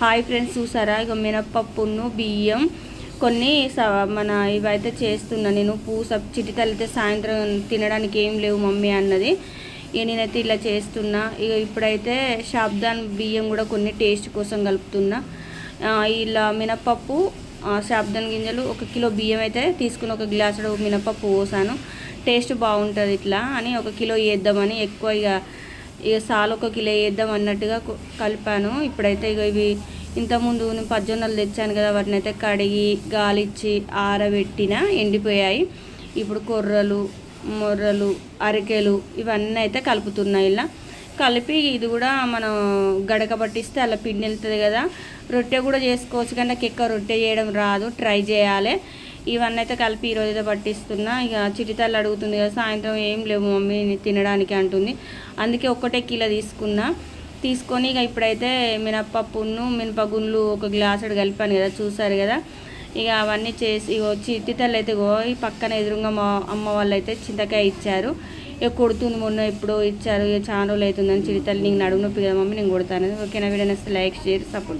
Hi friends, చూసారా ఇక మినప్పప్పును బియ్యం కొన్ని మన ఇవైతే చేస్తున్నా నేను. చిటి తల్లితే సాయంత్రం తినడానికి ఏం లేవు మమ్మీ అన్నది. ఇక నేనైతే ఇలా చేస్తున్నా. ఇక ఇప్పుడైతే షాబ్దాన్ బియ్యం కూడా కొన్ని టేస్ట్ కోసం కలుపుతున్నా. ఇలా మినప్పప్పు, షాబ్దాన్ గింజలు 1 కిలో బియ్యం అయితే తీసుకుని 1 గ్లాసుడు మినప్పప్పు పోసాను. టేస్ట్ బాగుంటుంది ఇట్లా అని 1 కిలో వేద్దామని ఎక్కువ ఇక సాలు 1 కిలో వేద్దాం అన్నట్టుగా కలిపాను. ఇప్పుడైతే ఇక ఇవి ఇంతకుముందు నేను పజ్జొన్నలు తెచ్చాను కదా, వాటిని అయితే కడిగి గాలిచ్చి ఆరబెట్టిన, ఎండిపోయాయి. ఇప్పుడు కొర్రలు, మొర్రలు, అరికెలు ఇవన్నీ అయితే కలుపుతున్నాయి. ఇలా కలిపి ఇది కూడా మనం గడక పట్టిస్తే అలా పిండి వెళ్తుంది కదా. రొట్టె కూడా చేసుకోవచ్చు కానీ నాకు ఎక్కువ రొట్టె చేయడం రాదు, ట్రై చేయాలి. ఇవన్నీ అయితే కలిపి ఈరోజు అయితే పట్టిస్తున్నా. ఇక చిటితల్లి అడుగుతుంది కదా, సాయంత్రం ఏం లేవు మమ్మీ తినడానికి అంటుంది. అందుకే 1 కిలో తీసుకొని ఇక ఇప్పుడైతే మినప్పప్పును మినపగుండ్లు 1 గ్లాసుడు కలిపాను కదా, చూసారు కదా. ఇక అవన్నీ చేసి చిటితల్లి అయితే ఈ పక్కన ఎదురుగా మా అమ్మ వాళ్ళు అయితే చింతకాయ ఇచ్చారు. ఇక కొడుతుంది, మొన్న ఎప్పుడో ఇచ్చారు. ఇక చాలా రోజులు అవుతుందని చిటితల్లి నీకు నడుము నొప్పి కదా మమ్మీ నేను కొడతాను. ఓకేనా? వీడియో నచ్చితే లైక్, షేర్, సపోర్ట్.